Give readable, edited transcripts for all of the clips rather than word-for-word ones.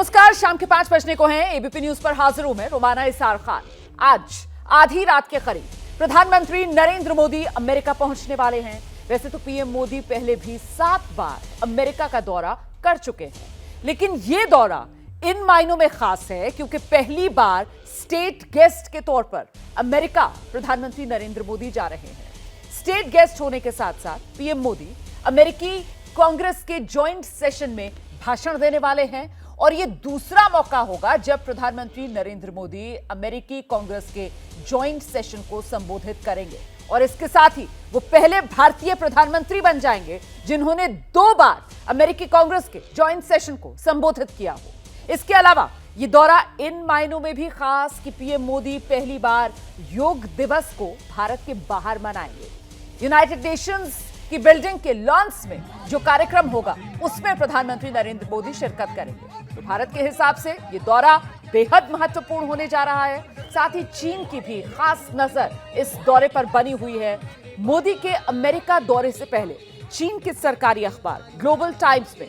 नमस्कार, शाम के 5 बजने को हैं। एबीपी न्यूज पर हाजिर हूं मैं रोमाना इसार खान। आज आधी रात के करीब प्रधानमंत्री नरेंद्र मोदी अमेरिका पहुंचने वाले हैं। वैसे तो पीएम मोदी पहले भी 7 बार अमेरिका का दौरा कर चुके हैं, लेकिन यह दौरा इन मायनों में खास है क्योंकि पहली बार स्टेट गेस्ट के तौर पर अमेरिका प्रधानमंत्री नरेंद्र मोदी जा रहे हैं। स्टेट गेस्ट होने के साथ साथ पीएम मोदी अमेरिकी कांग्रेस के जॉइंट सेशन में भाषण देने वाले हैं और यह दूसरा मौका होगा जब प्रधानमंत्री नरेंद्र मोदी अमेरिकी कांग्रेस के जॉइंट सेशन को संबोधित करेंगे और इसके साथ ही वो पहले भारतीय प्रधानमंत्री बन जाएंगे जिन्होंने 2 बार अमेरिकी कांग्रेस के जॉइंट सेशन को संबोधित किया हो। इसके अलावा ये दौरा इन मायनों में भी खास कि पीएम मोदी पहली बार योग दिवस को भारत के बाहर मनाएंगे। यूनाइटेड नेशंस की बिल्डिंग के लॉन्च में जो कार्यक्रम होगा उसमें प्रधानमंत्री नरेंद्र मोदी शिरकत करेंगे। तो भारत के हिसाब से ये दौरा बेहद महत्वपूर्ण होने जा रहा है। साथ ही चीन की भी खास नजर इस दौरे पर बनी हुई है। मोदी के अमेरिका दौरे से पहले चीन के सरकारी अखबार ग्लोबल टाइम्स में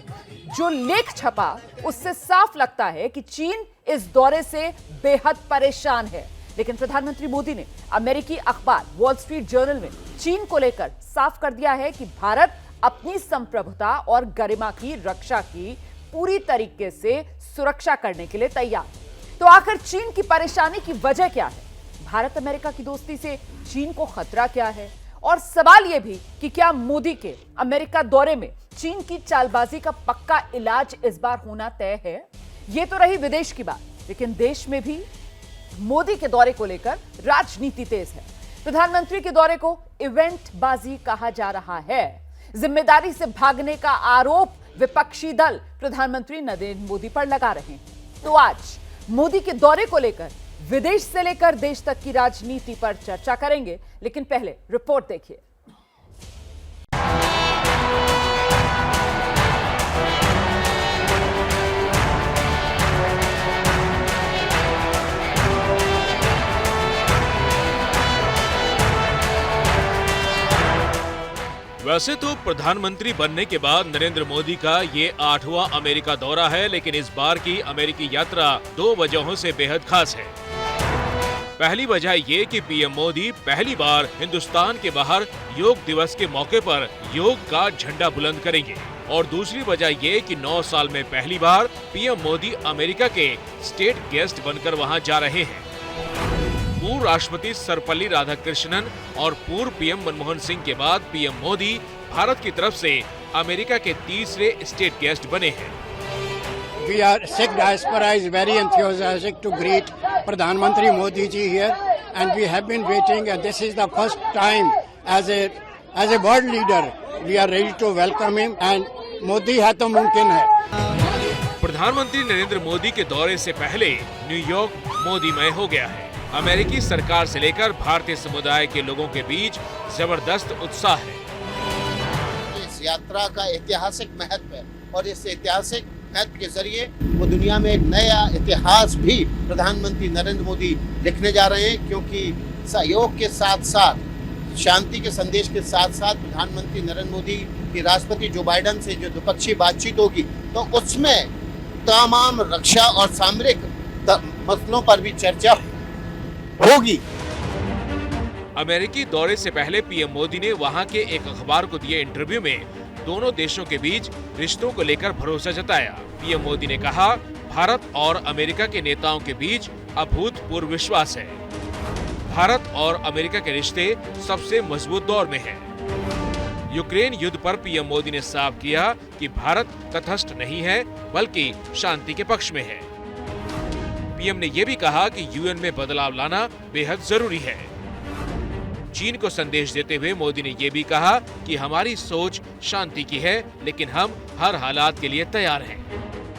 जो लेख छपा उससे साफ लगता है कि चीन इस दौरे से बेहद परेशान है, लेकिन प्रधानमंत्री मोदी ने अमेरिकी अखबार वॉल स्ट्रीट जर्नल में चीन को लेकर साफ कर दिया है कि भारत अपनी संप्रभुता और गरिमा की रक्षा की पूरी तरीके से सुरक्षा करने के लिए तैयार। तो आखिर चीन की परेशानी की वजह क्या है? भारत अमेरिका की दोस्ती से चीन को खतरा क्या है? और सवाल यह भी कि क्या मोदी के अमेरिका दौरे में चीन की चालबाजी का पक्का इलाज इस बार होना तय है? यह तो रही विदेश की बात, लेकिन देश में भी मोदी के दौरे को लेकर राजनीति तेज है। प्रधानमंत्री के दौरे को इवेंट बाजी कहा जा रहा है। जिम्मेदारी से भागने का आरोप विपक्षी दल प्रधानमंत्री नरेंद्र मोदी पर लगा रहे हैं। तो आज मोदी के दौरे को लेकर विदेश से लेकर देश तक की राजनीति पर चर्चा करेंगे, लेकिन पहले रिपोर्ट देखिए। वैसे तो प्रधानमंत्री बनने के बाद नरेंद्र मोदी का ये 8वां अमेरिका दौरा है, लेकिन इस बार की अमेरिकी यात्रा 2 वजहों से बेहद खास है। पहली वजह ये कि पीएम मोदी पहली बार हिंदुस्तान के बाहर योग दिवस के मौके पर योग का झंडा बुलंद करेंगे और दूसरी वजह ये कि 9 साल में पहली बार पीएम मोदी अमेरिका के स्टेट गेस्ट बनकर वहां जा रहे हैं। पूर्व राष्ट्रपति सर्वपल्ली राधाकृष्णन और पूर्व पीएम मनमोहन सिंह के बाद पीएम मोदी भारत की तरफ से अमेरिका के तीसरे स्टेट गेस्ट बने हैं। We are Sikh diaspora is very enthusiastic to greet Pradhan Mantri Modi ji here, and we have been waiting. And this is the first time as a world leader we are ready to welcome him. And Modi है तो मुमकिन है। प्रधानमंत्री नरेंद्र मोदी के दौरे से पहले New York मोदीमय हो गया है। अमेरिकी सरकार से लेकर भारतीय समुदाय के लोगों के बीच जबरदस्त उत्साह है। इस यात्रा का ऐतिहासिक महत्व है और इस ऐतिहासिक महत्व के जरिए वो दुनिया में एक नया इतिहास भी प्रधानमंत्री नरेंद्र मोदी लिखने जा रहे हैं, क्योंकि सहयोग के साथ साथ शांति के संदेश के साथ साथ प्रधानमंत्री नरेंद्र मोदी की राष्ट्रपति जो बाइडेन से जो द्विपक्षीय बातचीत होगी तो उसमें तमाम रक्षा और सामरिक मसलों पर भी चर्चा होगी। अमेरिकी दौरे से पहले पीएम मोदी ने वहां के एक अखबार को दिए इंटरव्यू में दोनों देशों के बीच रिश्तों को लेकर भरोसा जताया। पीएम मोदी ने कहा, भारत और अमेरिका के नेताओं के बीच अभूतपूर्व विश्वास है। भारत और अमेरिका के रिश्ते सबसे मजबूत दौर में हैं। यूक्रेन युद्ध पर पीएम मोदी ने साफ किया कि भारत तटस्थ नहीं है बल्कि शांति के पक्ष में है। पीएम ने यह भी कहा कि यूएन में बदलाव लाना बेहद जरूरी है। चीन को संदेश देते हुए मोदी ने यह भी कहा कि हमारी सोच शांति की है, लेकिन हम हर हालात के लिए तैयार हैं।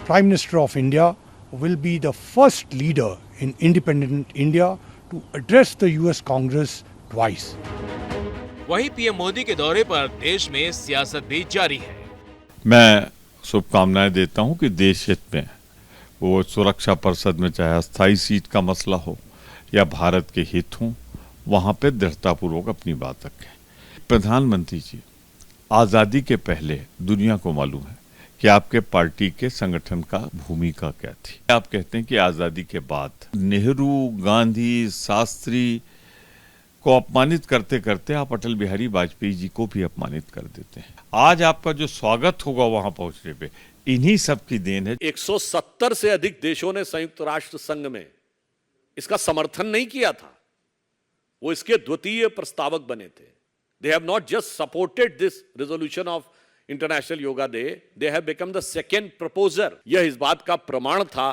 Prime Minister of India will be the first leader in independent India to address the US Congress twice. वहीं पीएम मोदी के दौरे पर देश में सियासत भी जारी है। मैं शुभकामनाएं देता हूं कि देश हित में वो सुरक्षा परिषद में चाहे अस्थायी सीट का मसला हो या भारत के हित हो, वहां पे दृढ़तापूर्वक अपनी बात रखें। प्रधानमंत्री जी, आज़ादी के पहले दुनिया को मालूम है कि आपके पार्टी के संगठन का भूमिका क्या थी। आप कहते हैं कि आजादी के बाद नेहरू, गांधी, शास्त्री को अपमानित करते करते आप अटल बिहारी वाजपेयी जी को भी अपमानित कर देते हैं। आज आपका जो स्वागत होगा वहां पहुंचने पे, इन्हीं सब की देन है। 170 से अधिक देशों ने संयुक्त राष्ट्र संघ में इसका समर्थन नहीं किया था, वो इसके द्वितीय प्रस्तावक बने थे। They have not just supported this resolution of international yoga day, they have become the second proposer. यह इस बात का प्रमाण था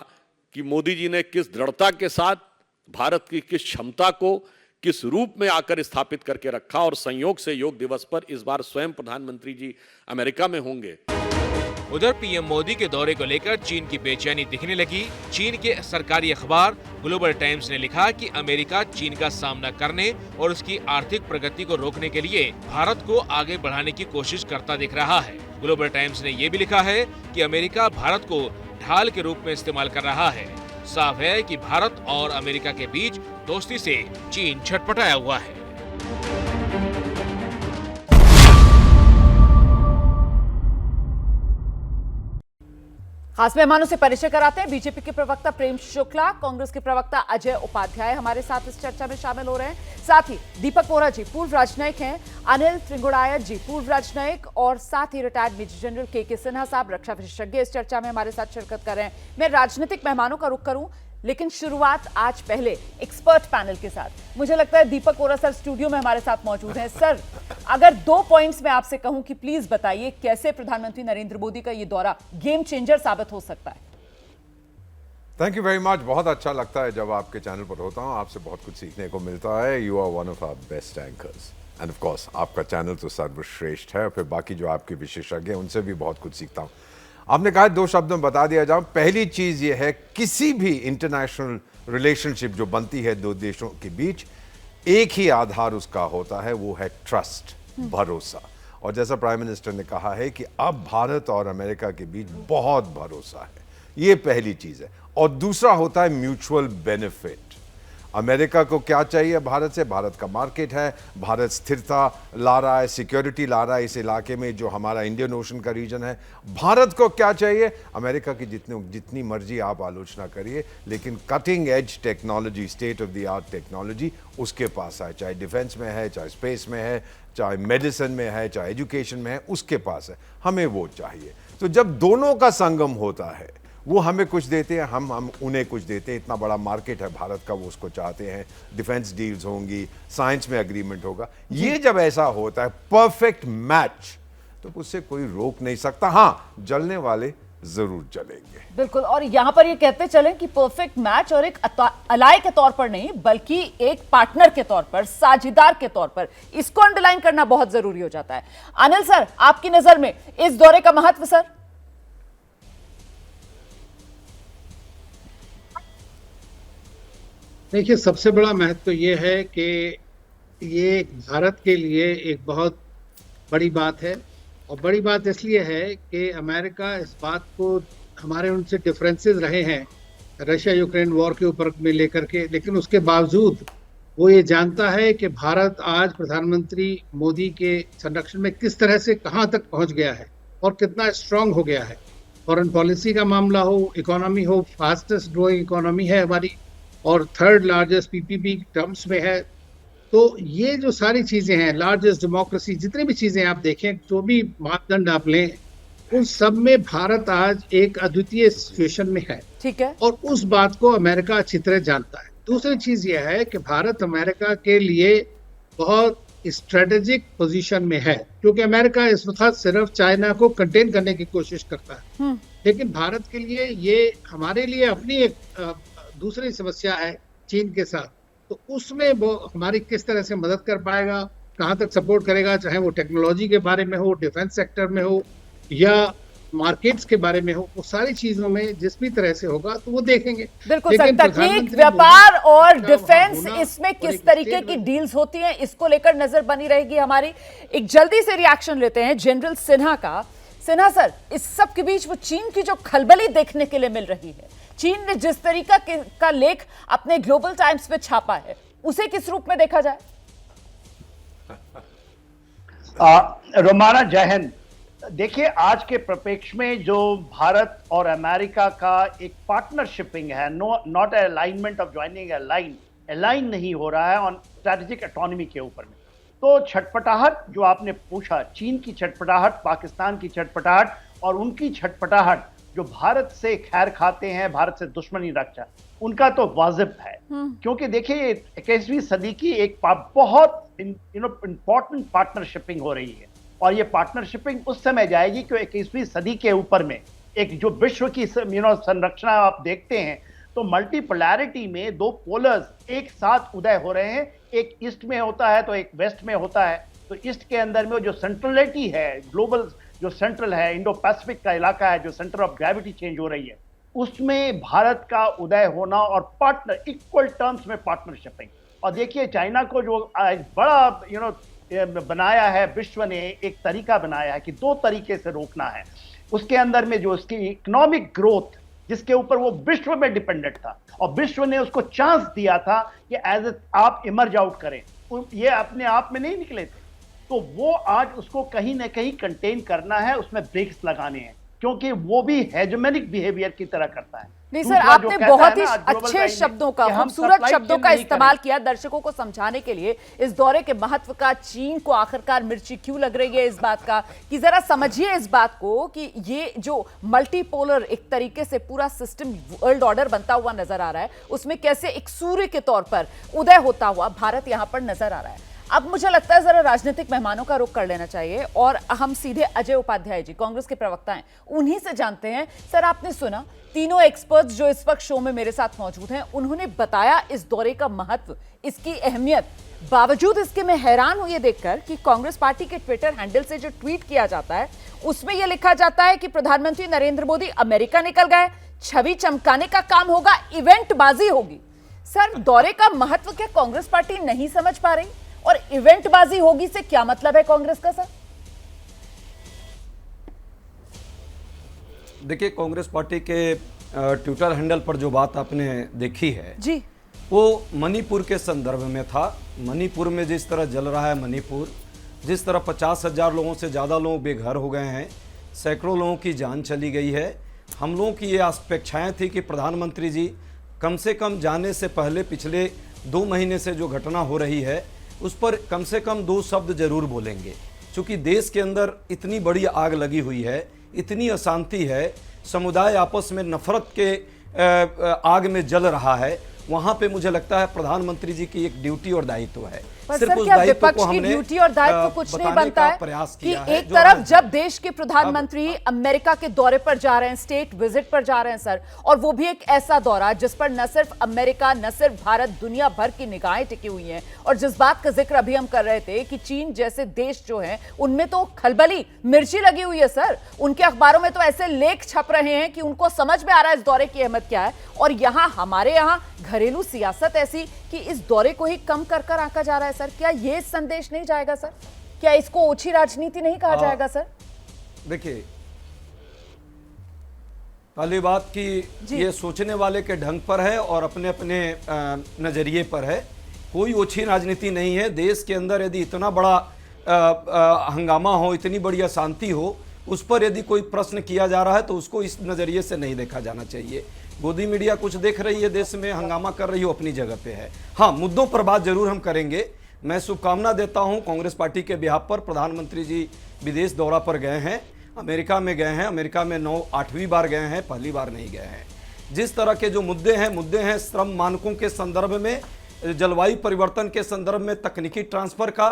कि मोदी जी ने किस दृढ़ता के साथ भारत की किस क्षमता को किस रूप में आकर स्थापित करके रखा, और संयोग से योग दिवस पर इस बार स्वयं प्रधानमंत्री जी अमेरिका में होंगे। उधर पीएम मोदी के दौरे को लेकर चीन की बेचैनी दिखने लगी। चीन के सरकारी अखबार ग्लोबल टाइम्स ने लिखा कि अमेरिका चीन का सामना करने और उसकी आर्थिक प्रगति को रोकने के लिए भारत को आगे बढ़ाने की कोशिश करता दिख रहा है। ग्लोबल टाइम्स ने ये भी लिखा है कि अमेरिका भारत को ढाल के रूप में इस्तेमाल कर रहा है। साफ है कि भारत और अमेरिका के बीच दोस्ती से चीन छटपटाया हुआ है। खास मेहमानों से परिचय कराते हैं। बीजेपी के प्रवक्ता प्रेम शुक्ला, कांग्रेस के प्रवक्ता अजय उपाध्याय हमारे साथ इस चर्चा में शामिल हो रहे हैं। साथ ही दीपक वोरा जी पूर्व राजनयिक हैं, अनिल त्रिंगुड़ायत जी पूर्व राजनयिक, और साथ ही रिटायर्ड मेजर जनरल के सिन्हा साहब रक्षा विशेषज्ञ इस चर्चा में हमारे साथ शिरकत कर रहे हैं। मैं राजनीतिक मेहमानों का रुख करूं, लेकिन शुरुआत आज पहले एक्सपर्ट पैनल के साथ। मुझे लगता है दीपक वोरा सर स्टूडियो में हमारे साथ मौजूद हैं। सर, अगर 2 पॉइंट्स में आपसे कहूं कि प्लीज बताइए कैसे प्रधानमंत्री नरेंद्र मोदी का ये दौरा गेम चेंजर साबित हो सकता है। Thank you very much. बहुत अच्छा लगता है जब आपके चैनल पर होता हूं, आपसे बहुत कुछ सीखने को मिलता है। You are one of our best anchors and of course आपका चैनल तो सर्वश्रेष्ठ है, फिर बाकी जो आपके विशेषज्ञ हैं उनसे भी बहुत कुछ सीखता हूं। आपने कहा 2 शब्दों में बता दिया जाऊं। पहली चीज ये है, किसी भी इंटरनेशनल रिलेशनशिप जो बनती है 2 देशों के बीच, एक ही आधार उसका होता है, वो है ट्रस्ट, भरोसा। और जैसा प्राइम मिनिस्टर ने कहा है कि अब भारत और अमेरिका के बीच बहुत भरोसा है, ये पहली चीज है। और दूसरा होता है म्यूचुअल बेनिफिट। अमेरिका को क्या चाहिए भारत से? भारत का मार्केट है, भारत स्थिरता ला रहा है, सिक्योरिटी ला रहा है इस इलाके में जो हमारा इंडियन ओशन का रीजन है। भारत को क्या चाहिए? अमेरिका की जितनी मर्जी आप आलोचना करिए, लेकिन cutting edge technology, state of the art technology उसके पास है, चाहे डिफेंस में है, चाहे स्पेस में है, चाहे मेडिसिन में है, चाहे एजुकेशन में है, उसके पास है। हमें वो चाहिए। तो जब दोनों का संगम होता है, वो हमें कुछ देते हैं, हम उन्हें कुछ देते हैं। इतना बड़ा मार्केट है भारत का, वो उसको चाहते हैं। डिफेंस डील्स होंगी, साइंस में एग्रीमेंट होगा। ये जब ऐसा होता है, परफेक्ट मैच, तो उससे कोई रोक नहीं सकता। हाँ, जलने वाले जरूर जलेंगे। बिल्कुल, और यहां पर ये कहते चलें कि परफेक्ट मैच, और एक अलाय के तौर पर नहीं बल्कि एक पार्टनर के तौर पर, साझेदार के तौर पर, इसको अंडरलाइन करना बहुत जरूरी हो जाता है। अनिल सर, आपकी नजर में इस दौरे का महत्व सर? देखिए, सबसे बड़ा महत्व तो ये है कि ये भारत के लिए एक बहुत बड़ी बात है। और बड़ी बात इसलिए है कि अमेरिका इस बात को, हमारे उनसे डिफरेंसेस रहे हैं रशिया यूक्रेन वॉर के ऊपर में लेकर के, लेकिन उसके बावजूद वो ये जानता है कि भारत आज प्रधानमंत्री मोदी के संरक्षण में किस तरह से कहाँ तक पहुँच गया है और कितना स्ट्रांग हो गया है। फॉरेन पॉलिसी का मामला हो, इकोनॉमी हो, फास्टेस्ट ग्रोइंग इकोनॉमी है हमारी, और 3rd लार्जेस्ट पीपीपी टर्म्स में है। तो ये जो सारी चीजें हैं, लार्जेस्ट डेमोक्रेसी, जितनी भी चीजें आप देखें, जो भी मापदंड आप लें, उन सब में भारत आज एक अद्वितीय सिचुएशन में है। ठीक है। और उस बात को अमेरिका अच्छी तरह जानता है। दूसरी चीज ये है कि भारत अमेरिका के लिए बहुत स्ट्रेटेजिक पोजीशन में है, क्योंकि अमेरिका इस वक्त सिर्फ चाइना को कंटेन करने की कोशिश करता है, लेकिन भारत के लिए ये, हमारे लिए अपनी एक दूसरी समस्या है चीन के साथ। तो उसमें वो हमारी किस तरह से मदद कर पाएगा, कहाँ तक सपोर्ट करेगा, चाहे वो टेक्नोलॉजी के बारे में हो, डिफेंस सेक्टर में हो, या मार्केट्स के बारे में हो, वो सारी चीजों में जिस भी तरह से होगा तो वो देखेंगे। बिल्कुल सर, तकनीक, व्यापार और डिफेंस, इसमें किस तरीके की डील्स होती हैं, इसको लेकर नजर बनी रहेगी हमारी। एक जल्दी से रिएक्शन लेते हैं जनरल सिन्हा का। सिन्हा सर, इस सब के बीच वो चीन की जो खलबली देखने के लिए मिल रही है, चीन ने जिस तरीका का लेख अपने ग्लोबल टाइम्स पे छापा है, उसे किस रूप में देखा जाए? रोमाना, जय हिंद। देखिए, आज के परिप्रेक्ष्य में जो भारत और अमेरिका का एक पार्टनरशिपिंग है, not alignment of joining a line, align नहीं हो रहा है ऑन स्ट्रेटेजिक ऑटोनॉमी के ऊपर में। तो छटपटाहट जो आपने पूछा, चीन की छटपटाहट, पाकिस्तान की छटपटाहट और उनकी छटपटाहट जो भारत से खैर खाते हैं, भारत से दुश्मनी रखता, उनका तो वाजिब है। क्योंकि देखिए 21वीं सदी की एक बहुत इंपॉर्टेंट पार्टनरशिपिंग हो रही है और ये पार्टनरशिपिंग उस समय जाएगी कि 21वीं सदी के ऊपर में एक जो विश्व की संरचना आप देखते हैं तो मल्टीपोलैरिटी में दो पोलर्स एक साथ उदय हो रहे हैं, एक ईस्ट में होता है तो एक वेस्ट में होता है। तो ईस्ट के अंदर में जो सेंट्रलिटी है, ग्लोबल जो सेंट्रल है, इंडो पैसिफिक का इलाका है, जो सेंटर ऑफ ग्रेविटी चेंज हो रही है, उसमें भारत का उदय होना और पार्टनर इक्वल टर्म्स में पार्टनरशिपिंग। और देखिए चाइना को जो बड़ा बनाया है विश्व ने, एक तरीका बनाया है कि दो तरीके से रोकना है। उसके अंदर में जो उसकी इकोनॉमिक ग्रोथ जिसके ऊपर वो विश्व में डिपेंडेंट था और विश्व ने उसको चांस दिया था कि एज आप इमर्ज आउट करें, ये अपने आप में नहीं निकले थे। तो वो आज उसको कहीं ना कहीं कंटेन करना है, उसमें ब्रेक्स लगाने हैं, क्योंकि वो भी हेजेमोनिक बिहेवियर की तरह करता है। नहीं सर, आपने बहुत ही अच्छे शब्दों का, खूबसूरत शब्दों का इस्तेमाल किया दर्शकों को समझाने के लिए इस दौरे के महत्व का। चीन को आखिरकार मिर्ची क्यों लग रही है इस बात का, कि जरा समझिए इस बात को कि ये जो मल्टीपोलर एक तरीके से पूरा सिस्टम वर्ल्ड ऑर्डर बनता हुआ नजर आ रहा है, उसमें कैसे एक सूर्य के तौर पर उदय होता हुआ भारत यहां पर नजर आ रहा है। अब मुझे लगता है जरा राजनीतिक मेहमानों का रुख कर लेना चाहिए और हम सीधे अजय उपाध्याय जी, कांग्रेस के प्रवक्ता हैं, उन्हीं से जानते हैं। सर, आपने सुना तीनों एक्सपर्ट्स जो इस वक्त शो में मेरे साथ मौजूद हैं, उन्होंने बताया इस दौरे का महत्व, इसकी अहमियत। बावजूद इसके मैं हैरान हूं ये देखकर कि कांग्रेस पार्टी के ट्विटर हैंडल से जो ट्वीट किया जाता है उसमें यह लिखा जाता है कि प्रधानमंत्री नरेंद्र मोदी अमेरिका निकल गए, छवि चमकाने का काम होगा, इवेंटबाजी होगी। सर, दौरे का महत्व क्या कांग्रेस पार्टी नहीं समझ पा रही? और इवेंटबाजी होगी से क्या मतलब है कांग्रेस का? सर देखिए, कांग्रेस पार्टी के ट्विटर हैंडल पर जो बात आपने देखी है जी, वो मणिपुर के संदर्भ में था। मणिपुर में जिस तरह जल रहा है मणिपुर, जिस तरह 50,000 लोगों से ज़्यादा लोग बेघर हो गए हैं, सैकड़ों लोगों की जान चली गई है। हम लोगों की ये अपेक्षाएं थी कि प्रधानमंत्री जी कम से कम जाने से पहले पिछले 2 महीने से जो घटना हो रही है उस पर कम से कम 2 शब्द जरूर बोलेंगे, क्योंकि देश के अंदर इतनी बड़ी आग लगी हुई है, इतनी अशांति है, समुदाय आपस में नफरत के आग में जल रहा है। वहां पे मुझे लगता है प्रधानमंत्री जी की एक ड्यूटी और दायित्व है। सिर्फ उस दायित्व को हमने ड्यूटी और दायित्व कुछ नहीं बनता है कि एक तरफ जब देश के प्रधानमंत्री अमेरिका के दौरे पर जा रहे हैं, स्टेट विजिट पर जा रहे हैं सर, और वो भी एक ऐसा दौरा जिस पर न सिर्फ अमेरिका, न सिर्फ भारत, दुनिया भर की निगाहें टिकी हुई हैं। और जिस बात का जिक्र अभी हम कर रहे थे कि चीन जैसे देश जो हैं उनमें तो खलबली मिर्ची लगी हुई है सर, उनके अखबारों में तो ऐसे लेख छप रहे हैं कि उनको समझ में आ रहा है इस दौरे की अहमियत क्या है। और यहाँ हमारे यहाँ घरेलू सियासत ऐसी कि इस दौरे को ही कम कर कर आंका जा रहा है सर। क्या ये संदेश नहीं जाएगा सर? क्या इसको ओछी राजनीति नहीं कहा जाएगा सर? देखिए, पहली बात कि ये सोचने वाले के ढंग पर है और अपने अपने नजरिए पर है। कोई ओछी राजनीति नहीं है। देश के अंदर यदि इतना बड़ा हंगामा हो, इतनी बड़ी अशांति हो, उस पर यदि कोई प्रश्न किया जा रहा है तो उसको इस नजरिए से नहीं देखा जाना चाहिए। गोदी मीडिया कुछ देख रही है, देश में हंगामा कर रही हो, अपनी जगह पे है। हाँ, मुद्दों पर बात जरूर हम करेंगे। मैं शुभकामना देता हूं कांग्रेस पार्टी के बिहाफ पर। प्रधानमंत्री जी विदेश दौरा पर गए हैं, अमेरिका में गए हैं, अमेरिका में 8वीं बार गए हैं, पहली बार नहीं गए हैं। जिस तरह के जो मुद्दे हैं श्रम मानकों के संदर्भ में, जलवायु परिवर्तन के संदर्भ में, तकनीकी ट्रांसफर का,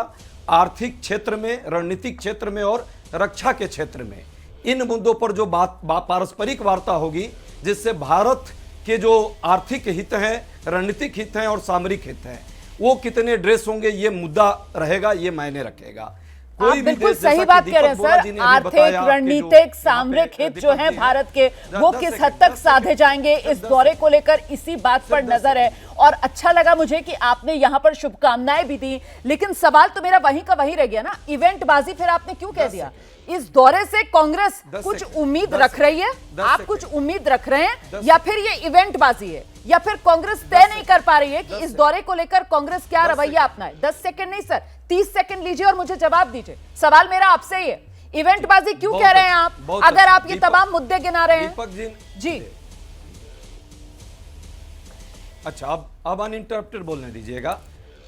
आर्थिक क्षेत्र में, रणनीतिक क्षेत्र में और रक्षा के क्षेत्र में, इन मुद्दों पर जो पारस्परिक वार्ता होगी जिससे भारत के जो आर्थिक हित हैं, रणनीतिक हित हैं और सामरिक हित हैं, वो कितने ड्रेस होंगे, ये मुद्दा रहेगा, ये मायने रखेगा। आप बिल्कुल सही बात कह रहे हैं सर। आर्थिक, रणनीतिक, सामरिक हित जो हैं भारत के, वो किस हद तक साधे जाएंगे इस दौरे को लेकर, इसी बात पर नजर है। और अच्छा लगा मुझे कि आपने यहां पर शुभकामनाएं भी दी, लेकिन सवाल तो मेरा वहीं का वहीं रह गया ना, इवेंटबाजी फिर आपने क्यों कह दिया? इस दौरे से कांग्रेस कुछ उम्मीद रख रही है? आप कुछ उम्मीद रख रहे हैं या फिर ये इवेंटबाजी है, या फिर कांग्रेस तय नहीं कर पा रही है कि इस दौरे को लेकर कांग्रेस क्या रवैया अपनाए? 10 सेकंड नहीं सर, 30 सेकंड लीजिए और मुझे जवाब दीजिए। सवाल मेरा आपसे ही है, इवेंटबाजी क्यों कह रहे हैं आप, अगर आप ये तमाम मुद्दे गिना रहे हैं? दीपक जी अच्छा, अब अनइंटरप्टेड बोलने दीजिएगा।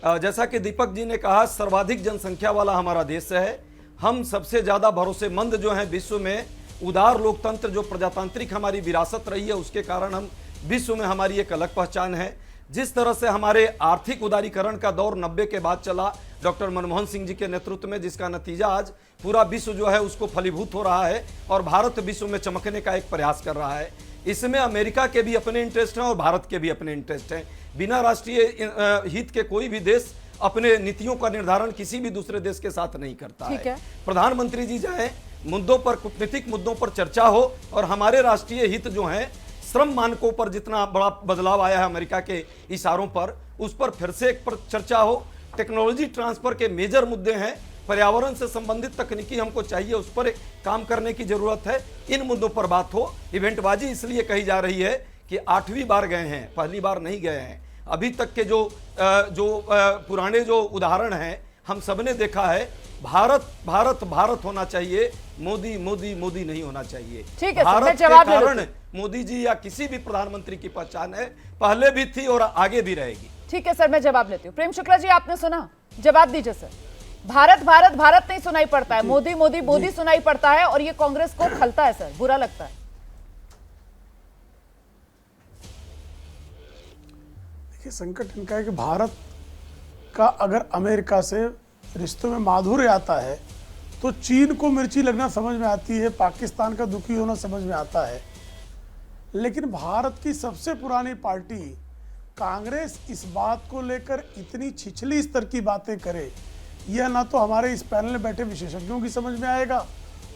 जैसा कि दीपक जी ने कहा, सर्वाधिक जनसंख्या वाला हमारा देश है, हम सबसे ज्यादा भरोसेमंद जो हैं विश्व में, उदार लोकतंत्र जो प्रजातांत्रिक हमारी विरासत रही है उसके कारण हम विश्व में हमारी एक अलग पहचान है। जिस तरह से हमारे आर्थिक उदारीकरण का दौर 90 के बाद चला डॉक्टर मनमोहन सिंह जी के नेतृत्व में, जिसका नतीजा आज पूरा विश्व जो है उसको फलीभूत हो रहा है और भारत विश्व में चमकने का एक प्रयास कर रहा है। इसमें अमेरिका के भी अपने इंटरेस्ट हैं और भारत के भी अपने इंटरेस्ट हैं। बिना राष्ट्रीय हित के कोई भी देश अपने नीतियों का निर्धारण किसी भी दूसरे देश के साथ नहीं करता है। प्रधानमंत्री जी जाए, मुद्दों पर, कूटनीतिक मुद्दों पर चर्चा हो और हमारे राष्ट्रीय हित जो हैं, श्रम मानकों पर जितना बड़ा बदलाव आया है अमेरिका के इशारों पर, उस पर फिर से एक पर चर्चा हो। टेक्नोलॉजी ट्रांसफर के मेजर मुद्दे हैं, पर्यावरण से संबंधित तकनीकी हमको चाहिए, उस पर काम करने की जरूरत है। इन मुद्दों पर बात हो। इवेंटबाजी इसलिए कही जा रही है कि 8वीं बार गए हैं, पहली बार नहीं गए हैं। अभी तक के जो पुराने जो उदाहरण हैं हम सबने देखा है, भारत भारत भारत होना चाहिए, मोदी मोदी मोदी नहीं होना चाहिए। ठीक है, भारत के कारण मोदी जी या किसी भी प्रधानमंत्री की पहचान है, पहले भी थी और आगे भी रहेगी। ठीक है सर, मैं जवाब लेती हूँ। प्रेम शुक्ला जी, आपने सुना, जवाब दीजिए सर। भारत भारत भारत नहीं सुनाई पड़ता है, मोदी मोदी मोदी सुनाई पड़ता है और ये कांग्रेस को खलता है सर, बुरा लगता है। देखिए, संकट इनका है कि भारत का अगर अमेरिका से रिश्तों में माधुर्य आता है तो चीन को मिर्ची लगना समझ में आती है, पाकिस्तान का दुखी होना समझ में आता है, लेकिन भारत की सबसे पुरानी पार्टी कांग्रेस इस बात को लेकर इतनी छिछली स्तर की बातें करे, यह ना तो हमारे इस पैनल में बैठे विशेषज्ञों की समझ में आएगा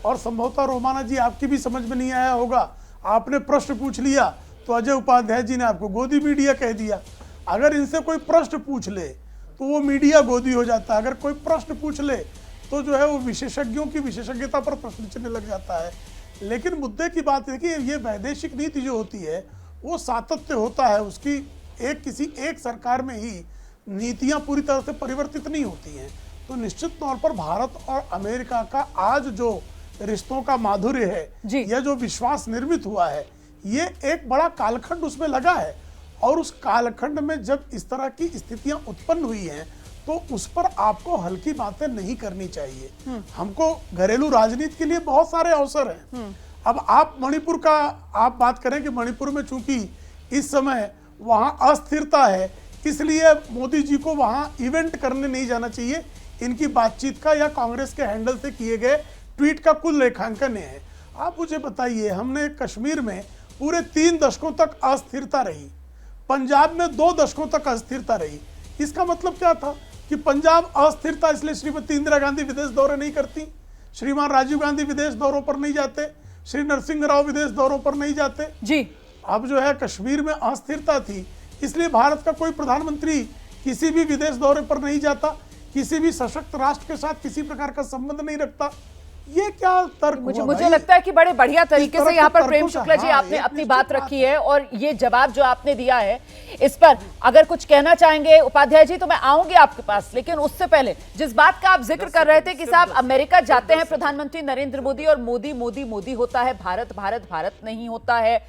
और संभवतः रोमाना जी आपकी भी समझ में नहीं आया होगा। आपने प्रश्न पूछ लिया तो अजय उपाध्याय जी ने आपको गोदी मीडिया कह दिया। अगर इनसे कोई प्रश्न पूछ ले तो वो मीडिया गोदी हो जाता है, अगर कोई प्रश्न पूछ ले तो जो है वो विशेषज्ञों की विशेषज्ञता पर प्रश्न चिन्ह लग जाता है। लेकिन मुद्दे की बात है कि ये वैदेशिक नीति जो होती है वो सातत्य होता है, उसकी किसी एक सरकार में ही नीतियां पूरी तरह से परिवर्तित नहीं होती हैं। तो निश्चित तौर पर भारत और अमेरिका का आज जो रिश्तों का माधुर्य है या जो विश्वास निर्मित हुआ है, ये एक बड़ा कालखंड उसमें लगा है और उस कालखंड में जब इस तरह की स्थितियां उत्पन्न हुई हैं तो उस पर आपको हल्की बातें नहीं करनी चाहिए। हमको घरेलू राजनीति के लिए बहुत सारे अवसर हैं। अब आप मणिपुर का आप बात करें कि मणिपुर में चूंकि इस समय वहां अस्थिरता है, इसलिए मोदी जी को वहां इवेंट करने नहीं जाना चाहिए। इनकी बातचीत का या कांग्रेस के हैंडल से किए गए ट्वीट का कुल लेखांकन है। आप मुझे बताइए, हमने कश्मीर में पूरे 3 दशकों तक अस्थिरता रही, पंजाब में 2 दशकों तक अस्थिरता रही। इसका मतलब क्या था कि पंजाब अस्थिरता, इसलिए श्रीमती इंदिरा गांधी विदेश दौरे नहीं करती, श्रीमान राजीव गांधी विदेश दौरों पर नहीं जाते, श्री नरसिंह राव विदेश दौरों पर नहीं जाते जी। अब जो है कश्मीर में अस्थिरता थी, इसलिए भारत का कोई प्रधानमंत्री किसी भी विदेश दौरे पर नहीं जाता, किसी भी सशक्त राष्ट्र के साथ किसी प्रकार का संबंध नहीं रखता। ये क्या तर्क हुआ? मुझे लगता है कि बड़े बढ़िया तरीके से यहाँ पर प्रेम शुक्ला जी आपने अपनी बात रखी है और ये जवाब जो आपने दिया है इस पर अगर कुछ कहना चाहेंगे उपाध्याय जी तो मैं आऊंगी आपके पास, लेकिन उससे पहले जिस बात का आप जिक्र कर रहे थे कि साहब अमेरिका जाते हैं प्रधानमंत्री नरेंद्र मोदी और मोदी मोदी मोदी होता है, भारत भारत भारत नहीं होता है।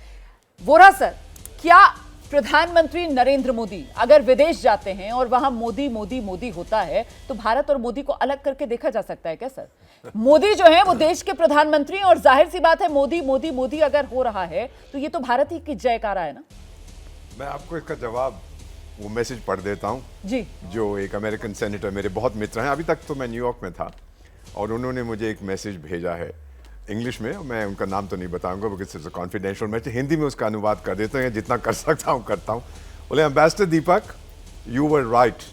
वोरा सर, क्या प्रधानमंत्री नरेंद्र मोदी अगर विदेश जाते हैं और वहां मोदी मोदी मोदी होता है तो भारत और मोदी को अलग करके देखा जा सकता है क्या सर? मोदी जो है वो देश के प्रधानमंत्री और जाहिर सी बात है मोदी मोदी मोदी अगर हो रहा है तो ये तो भारत ही की जयकारा है ना। मैं आपको इसका जवाब वो मैसेज पढ़ देता हूँ जी, जो एक अमेरिकन सेनेटर मेरे बहुत मित्र हैं, अभी तक तो मैं न्यूयॉर्क में था और उन्होंने मुझे एक मैसेज भेजा है इंग्लिश में, मैं उनका नाम तो नहीं बताऊंगा because it's a confidential message, Hindi में उसका अनुवाद कर देते हैं, जितना कर सकता हूँ करता हूँ। बोले, ambassador Deepak, you were right,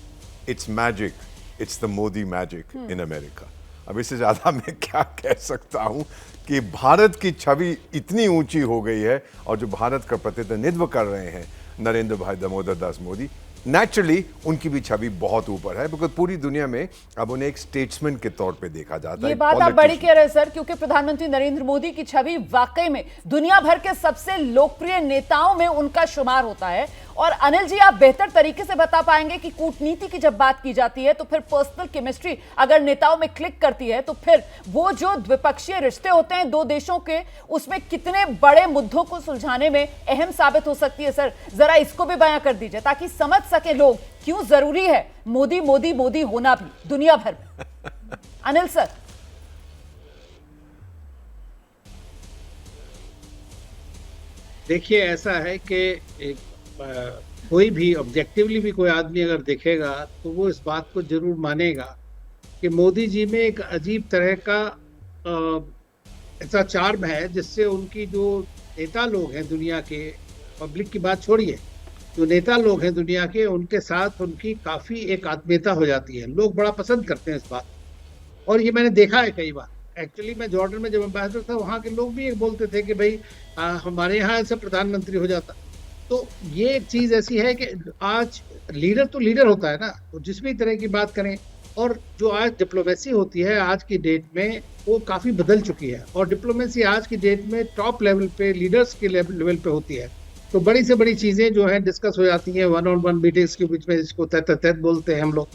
it's magic, it's the Modi magic in America. अब इससे ज़्यादा मैं क्या कह सकता हूँ कि भारत की छवि इतनी ऊंची हो गई है और जो भारत का प्रतिनिधित्व कर रहे हैं नरेंद्र भाई दामोदर दास मोदी, नेचुरली उनकी भी छवि बहुत ऊपर है बिकॉज पूरी दुनिया में अब उन्हें एक स्टेट्समैन के तौर पे देखा जाता है। ये बात आप बड़ी कह रहे हैं सर, क्योंकि प्रधानमंत्री नरेंद्र मोदी की छवि वाकई में दुनिया भर के सबसे लोकप्रिय नेताओं में उनका शुमार होता है और अनिल जी, आप बेहतर तरीके से बता पाएंगे कि कूटनीति की जब बात की जाती है तो फिर पर्सनल केमिस्ट्री अगर नेताओं में क्लिक करती है तो फिर वो जो द्विपक्षीय रिश्ते होते हैं दो देशों के, उसमें कितने बड़े मुद्दों को सुलझाने में अहम साबित हो सकती है। सर, जरा इसको भी बयां कर दीजिए ताकि समझ सके लोग क्यों जरूरी है मोदी मोदी मोदी होना भी दुनिया भर में। अनिल सर। देखिए, ऐसा है कि कोई भी ऑब्जेक्टिवली भी कोई आदमी अगर देखेगा तो वो इस बात को जरूर मानेगा कि मोदी जी में एक अजीब तरह का ऐसा चार्म है जिससे उनकी जो नेता लोग हैं दुनिया के, पब्लिक की बात छोड़िए, जो नेता लोग हैं दुनिया के, उनके साथ उनकी काफ़ी एक आत्मीयता हो जाती है। लोग बड़ा पसंद करते हैं इस बात, और ये मैंने देखा है कई बार। एक्चुअली मैं जॉर्डन में जब एम्बेसडर था, वहाँ के लोग भी ये बोलते थे कि भाई हमारे यहाँ ऐसा प्रधानमंत्री हो जाता। तो ये एक चीज़ ऐसी है कि आज लीडर तो लीडर होता है ना, तो जिस भी तरह की बात करें, और जो आज डिप्लोमेसी होती है आज की डेट में वो काफ़ी बदल चुकी है, और डिप्लोमेसी आज की डेट में टॉप लेवल पे, लीडर्स के लेवल पे होती है। तो बड़ी से बड़ी चीज़ें जो हैं डिस्कस हो जाती हैं वन ऑन वन मीटिंग्स के बीच में, जिसको तहत बोलते हैं हम लोग।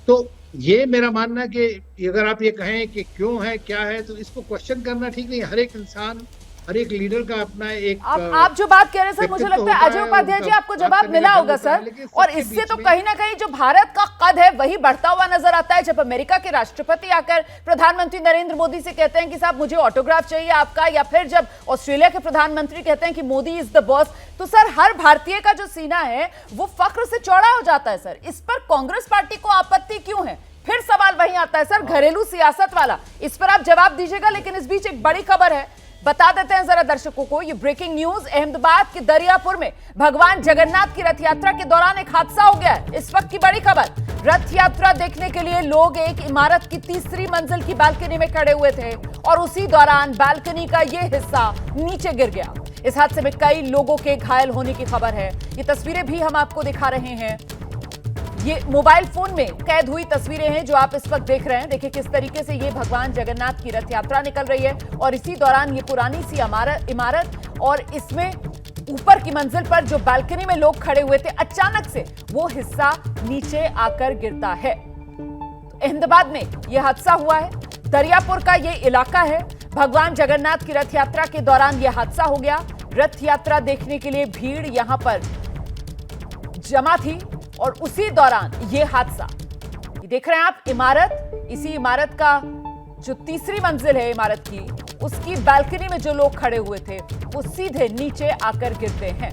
तो ये मेरा मानना है कि अगर आप ये कहें कि क्यों है क्या है, तो इसको क्वेश्चन करना ठीक नहीं है। हर एक इंसान, हर एक लीडर का अपना एक आप जो बात कह रहे हैं सर, मुझे लगता है अजय उपाध्याय जी आपको जवाब मिला होगा सर। और इससे तो कहीं ना कहीं जो भारत का कद है वही बढ़ता हुआ नजर आता है। जब अमेरिका के राष्ट्रपति आकर प्रधानमंत्री नरेंद्र मोदी से कहते हैं कि साहब मुझे ऑटोग्राफ चाहिए आपका, या फिर जब ऑस्ट्रेलिया के प्रधानमंत्री कहते हैं कि मोदी इज द बॉस, तो सर हर भारतीय का जो सीना है वो फख्र से चौड़ा हो जाता है। सर, इस पर कांग्रेस पार्टी को आपत्ति क्यों है? फिर सवाल वही आता है सर, घरेलू सियासत वाला। इस पर आप जवाब दीजिएगा, लेकिन इस बीच एक बड़ी खबर है, बता देते हैं जरा दर्शकों को। ये ब्रेकिंग न्यूज, अहमदाबाद के दरियापुर में भगवान जगन्नाथ की रथ यात्रा के दौरान एक हादसा हो गया है। इस वक्त की बड़ी खबर, रथ यात्रा देखने के लिए लोग एक इमारत की तीसरी मंजिल की बालकनी में खड़े हुए थे और उसी दौरान बालकनी का ये हिस्सा नीचे गिर गया। इस हादसे में कई लोगों के घायल होने की खबर है। ये तस्वीरें भी हम आपको दिखा रहे हैं, ये मोबाइल फोन में कैद हुई तस्वीरें हैं जो आप इस वक्त देख रहे हैं। देखिए किस तरीके से ये भगवान जगन्नाथ की रथ यात्रा निकल रही है और इसी दौरान ये पुरानी सी इमारत और इसमें ऊपर की मंजिल पर जो बालकनी में लोग खड़े हुए थे, अचानक से वो हिस्सा नीचे आकर गिरता है। अहमदाबाद में यह हादसा हुआ है, दरियापुर का ये इलाका है। भगवान जगन्नाथ की रथ यात्रा के दौरान यह हादसा हो गया। रथ यात्रा देखने के लिए भीड़ यहां पर जमा थी और उसी दौरान ये हादसा। ये देख रहे हैं आप इमारत, इसी इमारत का जो तीसरी मंजिल है इमारत की, उसकी बालकनी में जो लोग खड़े हुए थे वो सीधे नीचे आकर गिरते हैं।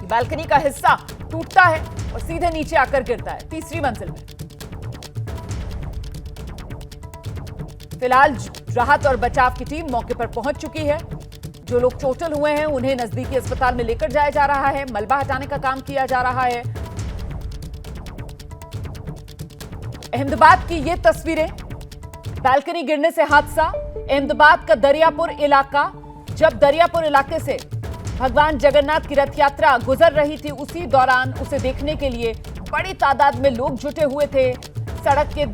बालकनी का हिस्सा टूटता है और सीधे नीचे आकर गिरता है तीसरी मंजिल में। फिलहाल राहत और बचाव की टीम मौके पर पहुंच चुकी है। जो लोग चोटिल हुए हैं उन्हें नजदीकी अस्पताल में लेकर जाया जा रहा है, मलबा हटाने का काम किया जा रहा है। अहमदाबाद की ये तस्वीरें, बालकनी गिरने से हादसा, अहमदाबाद का दरियापुर इलाका। जब दरियापुर इलाके से भगवान जगन्नाथ की रथ यात्रा गुजर रही थी, उसी दौरान उसे देखने के लिए बड़ी तादाद में लोग जुटे हुए थे। सड़क के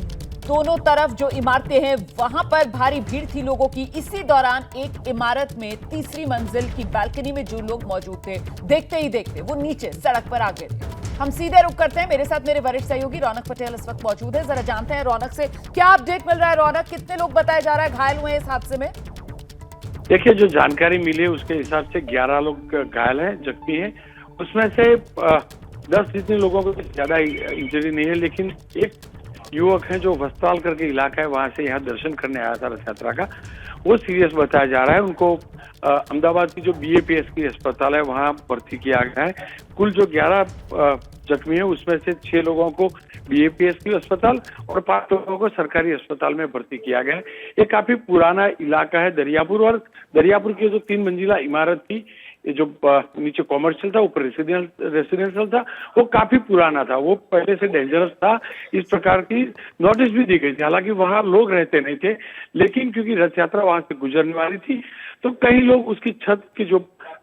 दोनों तरफ जो इमारतें हैं वहां पर भारी भीड़ थी लोगों की। इसी दौरान एक इमारत में तीसरी मंजिल की बालकनी में जो लोग मौजूद थे, देखते ही देखते वो नीचे सड़क पर आ गए थे। हम सीधे रुक करते हैं, मेरे साथ मेरे वरिष्ठ सहयोगी रौनक पटेल इस वक्त मौजूद है। जरा जानते हैं रौनक से क्या अपडेट मिल रहा है। रौनक, कितने लोग बताया जा रहा है घायल हुए इस हादसे में? देखिए, जो जानकारी मिली है उसके हिसाब से 11 लोग घायल हैं, जख्मी हैं। उसमें से 10 जितने लोगों को ज्यादा इंजरी नहीं है, लेकिन एक युवक है जो वस्त्राल करके इलाका है, वहां से यहाँ दर्शन करने आया था रथ यात्रा का, वो सीरियस बताया जा रहा है। उनको अहमदाबाद की जो BAPS की अस्पताल है वहां भर्ती किया गया है। कुल जो 11 जख्मी है उसमें से 6 लोगों को BAPS की अस्पताल और 5 लोगों को सरकारी अस्पताल में भर्ती किया गया है। ये काफी पुराना इलाका है दरियापुर, और दरियापुर की जो 3 मंजिला इमारत थी, जो नीचे कॉमर्शियल था, ऊपर रेसिडेंशियल था, वो काफी पुराना था, वो पहले से डेंजरस था। इस प्रकार की नोटिस भी दी गई थी। हालांकि वहां लोग रहते नहीं थे, लेकिन क्योंकि रथ यात्रा वहां से गुजरने वाली थी तो कई लोग उसकी छत की जो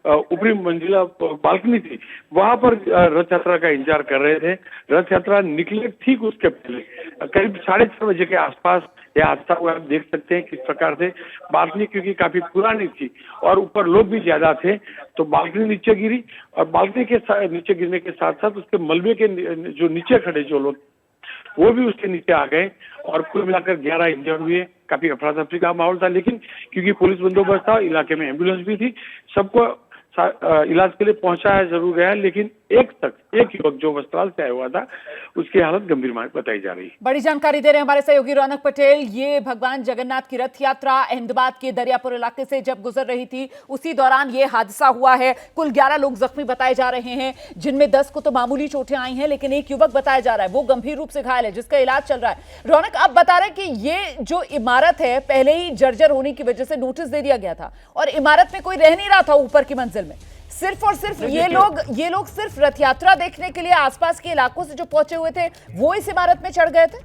ऊपरी मंजिला बालकनी थी, वहां पर रथ यात्रा का इंतजार कर रहे थे। रथ यात्रा निकले ठीक उसके पहले करीब 4:30 बजे के आसपास यह हादसा हुआ। आप देख सकते हैं किस प्रकार से बालकनी, क्योंकि काफी पुरानी थी और ऊपर लोग भी ज्यादा थे, तो बालकनी नीचे गिरी और बालकनी के नीचे गिरने के साथ साथ उसके मलबे के जो नीचे खड़े जो लोग वो भी उसके नीचे आ गए और कुल मिलाकर 11 इंजर्ड हुए। काफी अफरा तफरी का माहौल था, लेकिन क्योंकि पुलिस बंदोबस्त था, इलाके में एम्बुलेंस भी थी, सबको इलाज के लिए पहुंचाया जरूर गया, लेकिन एक युवक जो वस्त्राल से आया हुआ था उसकी हालत गंभीर बताई जा रही है। बड़ी जानकारी दे रहे हैं हमारे सहयोगी रौनक पटेल। ये भगवान जगन्नाथ की रथ यात्रा अहमदाबाद के दरियापुर इलाके से जब गुजर रही थी उसी दौरान ये हादसा हुआ है। कुल 11 लोग जख्मी बताए जा रहे हैं, जिनमें 10 को तो मामूली चोटें आई हैं, लेकिन एक युवक बताया जा रहा है वो गंभीर रूप से घायल है जिसका इलाज चल रहा है। रौनक, आप बता रहे कि ये जो इमारत है पहले ही जर्जर होने की वजह से नोटिस दे दिया गया था और इमारत में कोई रह नहीं रहा था ऊपर की मंजिल में। सिर्फ और सिर्फ ये लोग सिर्फ रथ यात्रा देखने के लिए आसपास के इलाकों से जो पहुंचे हुए थे वो इस इमारत में चढ़ गए थे।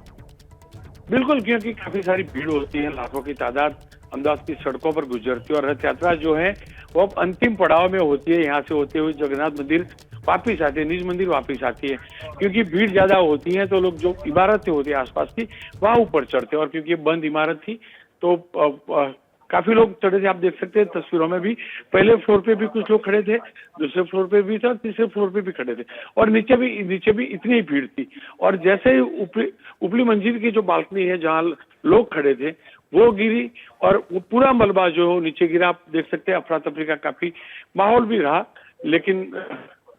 बिल्कुल, क्योंकि काफी सारी भीड़ होती है, लाखों की तादाद अहमदाबाद की सड़कों पर गुजरती है और रथ यात्रा जो है वो अब अंतिम पड़ाव में होती है। यहाँ से होते हुए जगन्नाथ मंदिर वापिस आते हैं, निज मंदिर वापिस आती है। क्योंकि भीड़ ज्यादा होती है तो लोग जो इमारतें होती है आसपास की वहां ऊपर चढ़ते हैं और क्योंकि बंद इमारत थी तो काफी लोग चढ़े थे। आप देख सकते हैं तस्वीरों में भी, पहले फ्लोर पे भी कुछ लोग खड़े थे, दूसरे फ्लोर पे भी था, तीसरे फ्लोर पे भी खड़े थे और नीचे भी इतनी ही भीड़ थी। और जैसे ही ऊपरी मंजिल की जो बालकनी है जहाँ लोग खड़े थे वो गिरी और वो पूरा मलबा जो नीचे गिरा। आप देख सकते हैं अफरा तफरी का काफी माहौल भी रहा, लेकिन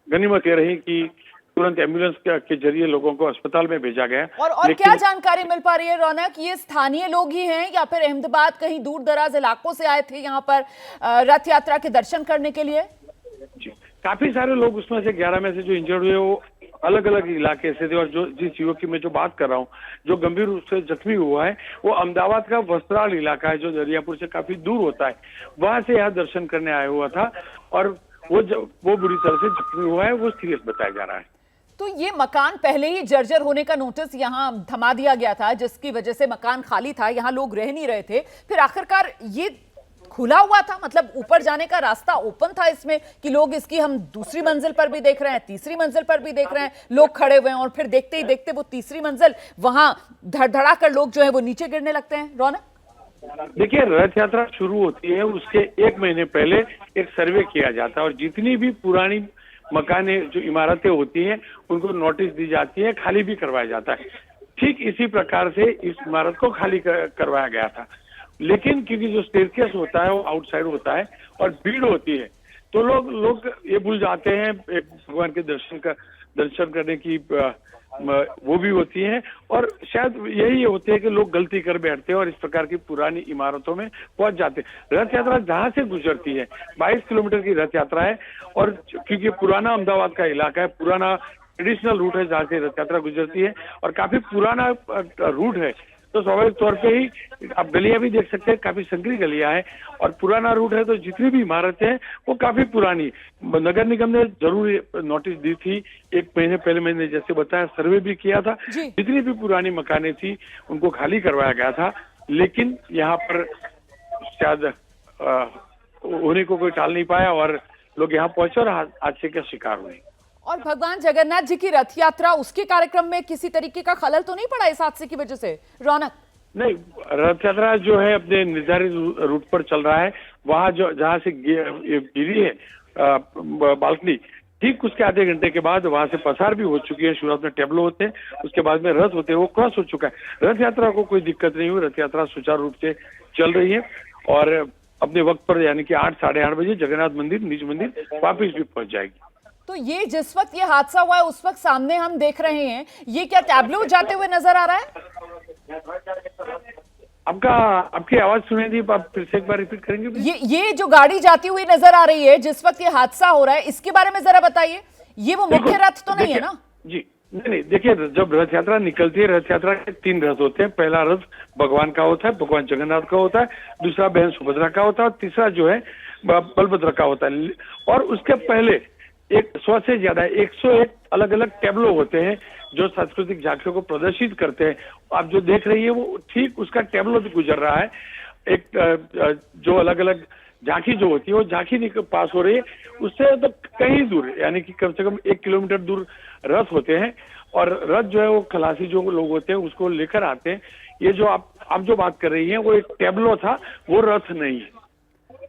गनीमत ये रही कि तुरंत एम्बुलेंस के जरिए लोगों को अस्पताल में भेजा गया। और क्या जानकारी मिल पा रही है रौनक, ये स्थानीय लोग ही हैं या फिर अहमदाबाद कहीं दूर दराज इलाकों से आए थे यहाँ पर रथ यात्रा के दर्शन करने के लिए? जी, काफी सारे लोग, उसमें से 11 में से जो इंजर्ड हुए वो अलग अलग इलाके से थे और जो जिस युवक की मैं जो बात कर रहा हूँ जो गंभीर रूप से जख्मी हुआ है वो अहमदाबाद का वस्त्राल इलाका है जो दरियापुर से काफी दूर होता है, वहां से यहाँ दर्शन करने आया हुआ था और वो बुरी तरह से जख्मी हुआ है, वो सीरियस बताया जा रहा है। तो ये मकान पहले ही जर्जर होने का नोटिस यहाँ थमा दिया गया था जिसकी वजह से मकान खाली था, यहाँ लोग रह नहीं रहे थे, फिर आखिरकार ये खुला हुआ था, मतलब ऊपर जाने का रास्ता ओपन था इसमें कि लोग इसकी हम दूसरी मंजिल पर भी देख रहे हैं, तीसरी मंजिल पर भी देख रहे हैं, लोग खड़े हुए हैं और फिर देखते ही देखते वो तीसरी मंजिल वहां धड़धड़ा कर लोग जो है वो नीचे गिरने लगते हैं। रौनक, देखिए, रथ यात्रा शुरू होती है उसके 1 महीने पहले एक सर्वे किया जाता है और जितनी भी पुरानी मकाने जो इमारतें होती हैं उनको नोटिस दी जाती है, खाली भी करवाया जाता है। ठीक इसी प्रकार से इस इमारत को खाली करवाया गया था, लेकिन क्योंकि जो स्टेयरकेस होता है वो आउटसाइड होता है और भीड़ होती है तो लोग ये भूल जाते हैं, एक भगवान के दर्शन करने की वो भी होती है और शायद यही होते है कि लोग गलती कर बैठते हैं और इस प्रकार की पुरानी इमारतों में पहुंच जाते हैं। रथ यात्रा जहां से गुजरती है 22 किलोमीटर की रथ यात्रा है और क्योंकि पुराना अहमदाबाद का इलाका है, पुराना ट्रेडिशनल रूट है जहाँ से रथ यात्रा गुजरती है और काफी पुराना रूट है तो स्वाभाविक तौर पे ही आप गलियां भी देख सकते हैं, काफी संकरी गलियां है और पुराना रूट है तो जितनी भी इमारतें हैं वो काफी पुरानी। नगर निगम ने जरूर नोटिस दी थी 1 महीने पहले, मैंने जैसे बताया सर्वे भी किया था, जितनी भी पुरानी मकानें थी उनको खाली करवाया गया था, लेकिन यहाँ पर शायद होने को कोई टाल नहीं पाया और लोग यहाँ पहुंचे और हादसे का शिकार हुए। और भगवान जगन्नाथ जी की रथ यात्रा उसके कार्यक्रम में किसी तरीके का खलल तो नहीं पड़ा इस हादसे की वजह से? रौनक, नहीं, रथ यात्रा जो है अपने निर्धारित रूट पर चल रहा है, वहां जो जहां से गिरी है बालकनी, ठीक उसके आधे घंटे के बाद वहां से पसार भी हो चुकी है। शुरुआत में टेबलो होते हैं, उसके बाद में रथ होते हैं, वो क्रॉस हो चुका है। रथ यात्रा को कोई दिक्कत नहीं हुई, रथ यात्रा सुचारू रूप से चल रही है और अपने वक्त पर यानी कि 8 साढ़े 8 बजे जगन्नाथ मंदिर निज मंदिर वापिस भी पहुंच जाएगी। तो ये जिस वक्त ये हादसा हुआ है उस वक्त सामने हम देख रहे हैं, ये क्या टैब्लो जाते हुए नजर आ रहा है? आपकी आवाज सुनी थी, आप फिर से एक बार रिपीट करेंगे? ये जो गाड़ी जाती हुई नजर आ रही है जिस वक्त ये हादसा हो रहा है, इसके बारे में जरा बताइए। ये वो मुख्य रथ तो नहीं है ना? जी नहीं, देखिए, जब रथ यात्रा निकलती है, रथ यात्रा के 3 रथ होते हैं। पहला रथ भगवान का होता है, भगवान जगन्नाथ का होता है, दूसरा बहन सुभद्रा का होता है और तीसरा जो है बलभद्र का होता है। और उसके पहले 100 से ज्यादा 101 अलग अलग टेबलो होते हैं जो सांस्कृतिक झांकियों को प्रदर्शित करते हैं। आप जो देख रही है वो ठीक उसका टेबलो भी गुजर रहा है। एक जो अलग अलग झांकी जो होती है वो झांकी पास हो रही है, उससे तो कहीं दूर, यानी कि कम से कम 1 किलोमीटर दूर रथ होते हैं, और रथ जो है वो खलासी जो लोग होते हैं उसको लेकर आते हैं। ये जो आप जो बात कर रही हैं वो एक टैब्लो था, वो रथ नहीं है।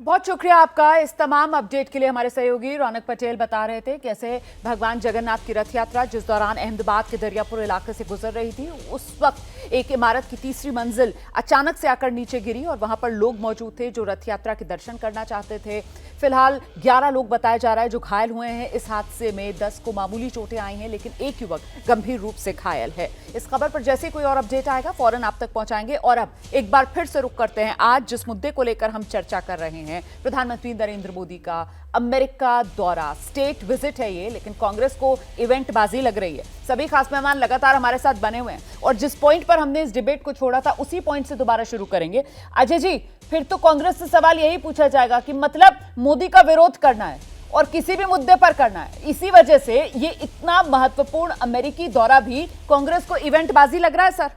बहुत शुक्रिया आपका इस तमाम अपडेट के लिए। हमारे सहयोगी रौनक पटेल बता रहे थे कैसे भगवान जगन्नाथ की रथ यात्रा जिस दौरान अहमदाबाद के दरियापुर इलाके से गुजर रही थी, उस वक्त एक इमारत की तीसरी मंजिल अचानक से आकर नीचे गिरी और वहां पर लोग मौजूद थे जो रथ यात्रा के दर्शन करना चाहते थे। फिलहाल 11 लोग बताया जा रहा है जो घायल हुए हैं इस हादसे में। 10 को मामूली चोटें आई हैं, लेकिन एक युवक गंभीर रूप से घायल है। इस खबर पर जैसे कोई और अपडेट आएगा फौरन आप तक पहुंचाएंगे। और अब एक बार फिर से रुक करते हैं आज जिस मुद्दे को लेकर हम चर्चा कर रहे हैं, प्रधानमंत्री नरेंद्र मोदी का अमेरिका दौरा। स्टेट विजिट है ये, लेकिन कांग्रेस को इवेंट बाजी लग रही है। सभी खास मेहमान लगातार हमारे साथ बने हुए हैं और जिस पॉइंट पर हमने इस डिबेट को छोड़ा था उसी पॉइंट से दोबारा शुरू करेंगे। अजय जी, फिर तो कांग्रेस से सवाल यही पूछा जाएगा कि मतलब मोदी का विरोध करना है और किसी भी मुद्दे पर करना है, इसी वजह से ये इतना महत्वपूर्ण अमेरिकी दौरा भी कांग्रेस को इवेंट बाजी लग रहा है सर?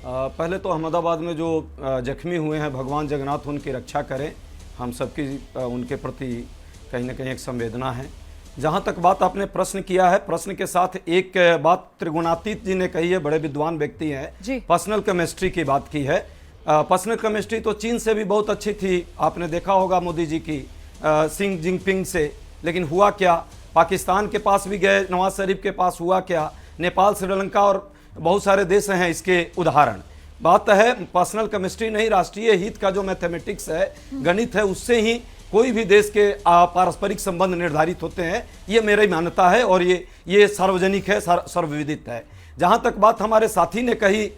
पहले तो अहमदाबाद में जो जख्मी हुए हैं, भगवान जगन्नाथ उनकी रक्षा करें, हम सबकी उनके प्रति कहीं ना कहीं एक संवेदना है। जहाँ तक बात आपने प्रश्न किया है, प्रश्न के साथ एक बात त्रिगुणातीत जी ने कही है, बड़े विद्वान व्यक्ति हैं, पर्सनल केमिस्ट्री की बात की है। पर्सनल केमिस्ट्री तो चीन से भी बहुत अच्छी थी, आपने देखा होगा मोदी जी की शी जिनपिंग से, लेकिन हुआ क्या? पाकिस्तान के पास भी गए, नवाज शरीफ के पास हुआ क्या? नेपाल, श्रीलंका और बहुत सारे देश हैं इसके उदाहरण। बात है पर्सनल केमिस्ट्री नहीं, राष्ट्रीय हित का जो मैथमेटिक्स है, गणित है, उससे ही कोई भी देश के पारस्परिक संबंध निर्धारित होते हैं। ये मेरी मान्यता है और ये सार्वजनिक है, सर्वविदित है। जहाँ तक बात हमारे साथी ने कही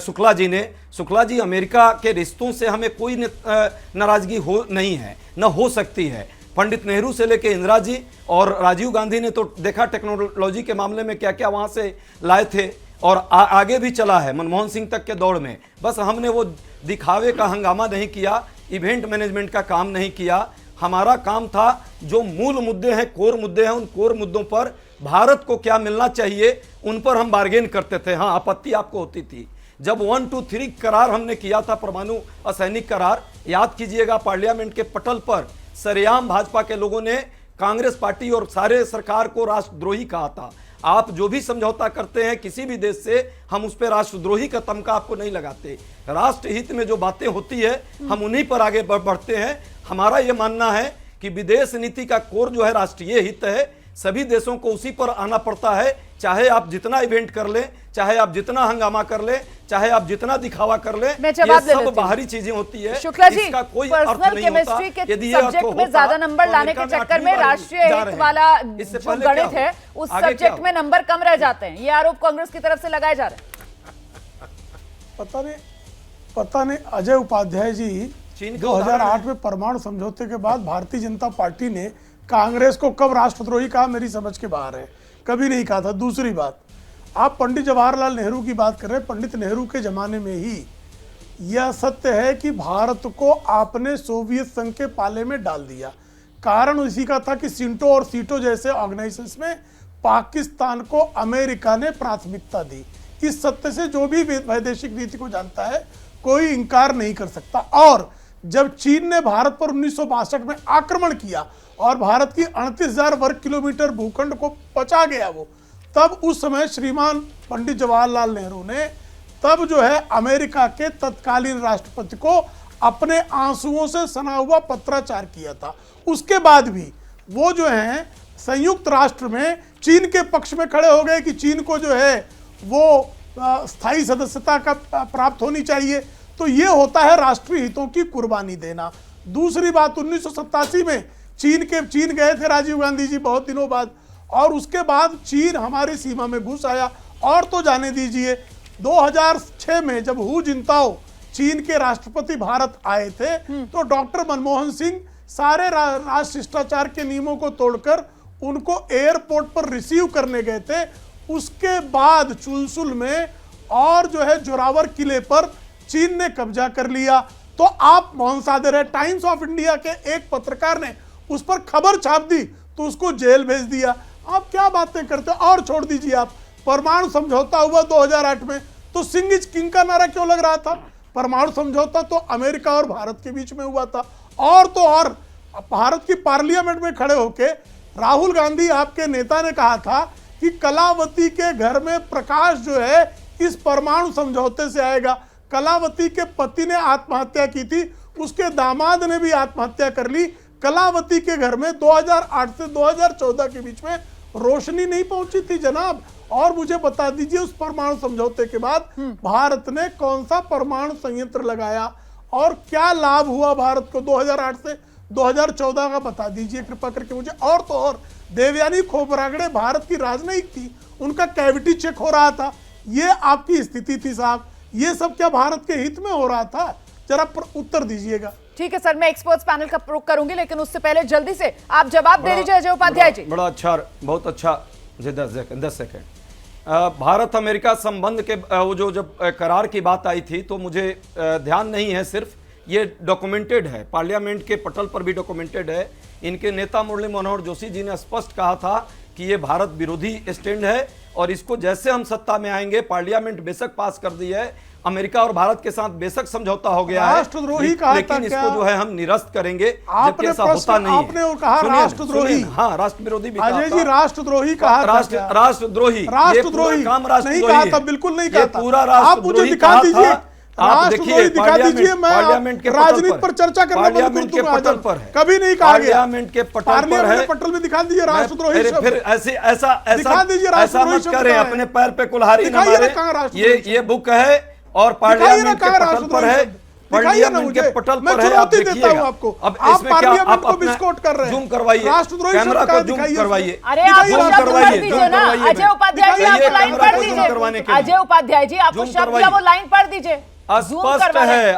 शुक्ला जी ने, शुक्ला जी, अमेरिका के रिश्तों से हमें कोई नाराजगी हो नहीं है, न हो सकती है। पंडित नेहरू से लेकर इंदिरा जी और राजीव गांधी ने तो देखा टेक्नोलॉजी के मामले में क्या क्या वहाँ से लाए थे और आगे भी चला है मनमोहन सिंह तक के दौर में। बस हमने वो दिखावे का हंगामा नहीं किया, इवेंट मैनेजमेंट का काम नहीं किया। हमारा काम था जो मूल मुद्दे हैं, कोर मुद्दे हैं, उन कोर मुद्दों पर भारत को क्या मिलना चाहिए उन पर हम बार्गेन करते थे। हाँ, आपत्ति आपको होती थी जब 1, 2, 3 करार हमने किया था, परमाणु असैनिक करार, याद कीजिएगा पार्लियामेंट के पटल पर सरेआम भाजपा के लोगों ने कांग्रेस पार्टी और सारे सरकार को राष्ट्रद्रोही कहा था। आप जो भी समझौता करते हैं किसी भी देश से, हम उस पर राष्ट्रद्रोही का तमका आपको नहीं लगाते। राष्ट्र हित में जो बातें होती है हम उन्हीं पर आगे बढ़ते हैं। हमारा यह मानना है कि विदेश नीति का कोर जो है राष्ट्रीय हित है, सभी देशों को उसी पर आना पड़ता है। चाहे आप जितना इवेंट कर लें, चाहे आप जितना हंगामा कर लें, चाहे आप जितना दिखावा कर लें, ये सब बाहरी चीजें होती है। शुक्ला जी, इसका कोई पर्सनल अर्थ नहीं होता। केमिस्ट्री के यदि सब्जेक्ट में ज्यादा नंबर लाने के चक्कर में राष्ट्रीय हित वाला जो गणित है उस सब्जेक्ट में नंबर कम रह जाते हैं, ये आरोप कांग्रेस की तरफ से लगाए जा रहे हैं। पता नहीं अजय उपाध्याय जी 2008 में परमाणु समझौते के बाद भारतीय जनता पार्टी ने कांग्रेस को कब राष्ट्रद्रोही कहा, मेरी समझ के बाहर है, कभी नहीं कहा था। दूसरी बात, आप पंडित जवाहरलाल नेहरू की बात कर रहे हैं। पंडित नेहरू के जमाने में ही यह सत्य है कि भारत को आपने सोवियत संघ के पाले में डाल दिया। कारण इसी का था कि सिंटो और सीटो जैसे ऑर्गेनाइजेशंस में पाकिस्तान को अमेरिका ने प्राथमिकता दी। इस सत्य से जो भी वैदेशिक नीति को जानता है कोई इंकार नहीं कर सकता। और जब चीन ने भारत पर 1962 में आक्रमण किया और भारत की 38,000 वर्ग किलोमीटर भूखंड को पचा गया वो, तब उस समय श्रीमान पंडित जवाहरलाल नेहरू ने तब जो है अमेरिका के तत्कालीन राष्ट्रपति को अपने आंसुओं से सना हुआ पत्राचार किया था। उसके बाद भी वो जो है संयुक्त राष्ट्र में चीन के पक्ष में खड़े हो गए कि चीन को जो है वो स्थायी सदस्यता का प्राप्त होनी चाहिए। तो ये होता है राष्ट्रीय हितों की कुर्बानी देना। दूसरी बात, 1987 में चीन गए थे राजीव गांधी जी बहुत दिनों बाद, और उसके बाद चीन हमारी सीमा में घुस आया। और तो जाने दीजिए 2006 में जब हू जिनताओ चीन के राष्ट्रपति भारत आए थे तो डॉक्टर मनमोहन सिंह सारे राष्ट्र शिष्टाचार के नियमों को तोड़कर उनको एयरपोर्ट पर रिसीव करने गए थे। उसके बाद चुलसुल में और जो है जोरावर किले पर चीन ने कब्जा कर लिया। तो आप मोहन सादे रहे, टाइम्स ऑफ इंडिया के एक पत्रकार ने उस पर खबर छाप दी तो उसको जेल भेज दिया। आप क्या बातें करते हो। और छोड़ दीजिए, आप परमाणु समझौता हुआ 2008 में, तो सिंह इज किंग का नारा क्यों लग रहा था? परमाणु समझौता तो अमेरिका और भारत के बीच में हुआ था। और तो और भारत की पार्लियामेंट में खड़े होके राहुल गांधी आपके नेता ने कहा था कि कलावती के घर में प्रकाश जो है इस परमाणु समझौते से आएगा। कलावती के पति ने आत्महत्या की थी, उसके दामाद ने भी आत्महत्या कर ली। कलावती के घर में 2008 से 2014 के बीच में रोशनी नहीं पहुंची थी जनाब। और मुझे बता दीजिए उस परमाणु समझौते के बाद भारत ने कौन सा परमाणु संयंत्र लगाया और क्या लाभ हुआ भारत को 2008 से 2014 का बता दीजिए कृपा करके मुझे। और तो और देवयानी खोबरागड़े भारत की राजनयिक थी, उनका कैविटी चेक हो रहा था, ये आपकी स्थिति थी साहब। ये सब क्या भारत के हित में हो रहा था? जरा उत्तर दीजिएगा। ठीक है सर, मैं एक्सपर्ट्स पैनल का प्रोक करूंगी, लेकिन उससे पहले जल्दी से आप जवाब दे दीजिए अजय उपाध्याय जी। बड़ा अच्छा, बहुत अच्छा। मुझे 10 सेकंड। भारत अमेरिका संबंध के वो जो जब करार की बात आई थी तो मुझे ध्यान नहीं है, सिर्फ ये डॉक्यूमेंटेड है, पार्लियामेंट के पटल पर भी डॉक्यूमेंटेड है। इनके नेता मुरली मनोहर जोशी जी ने स्पष्ट कहा था कि ये भारत विरोधी स्टैंड है और इसको जैसे हम सत्ता में आएंगे, पार्लियामेंट बेशक पास कर दी है, अमेरिका और भारत के साथ बेशक समझौता हो गया है, राष्ट्रद्रोही कहा लेकिन इसको जो है हम निरस्त करेंगे, जबकि ऐसा आपने होता नहीं आपने और कहा राष्ट्रद्रोही। हाँ, राष्ट्र विरोधी भी अजय जी राष्ट्रद्रोही कहा, राष्ट्रद्रोही काम नहीं कहा था, बिल्कुल नहीं कहा था। पूरा आप मुझे दिखा दीजिए, आप देखिए दिखा दीजिए। मैं राजनीति पर चर्चा करना पार्लियामेंट के पटल पर है, कभी नहीं कहा गया। पार्लियामेंट के पटल पर है, पटल में दिखा दीजिए राष्ट्रद्रोही। फिर ऐसा मत करें, अपने पैर पे कुल्हाड़ी न मारें। ये बुक है और पार्लियामेंट के पटल पर है, पार्लियामेंट के पटल पर है, आप देखिएगा। अब इसमें क्या आप अपना जूम करवाइए, कैमरा को जूम करवाइए। अरे आप जूम करवाइए ना अजय उपाध्याय जी, आप लाइन पढ़ दीजिए। अजय उपाध्याय जी, आप शब्द या वो लाइन पढ़ दीजिए। स्पष्ट है,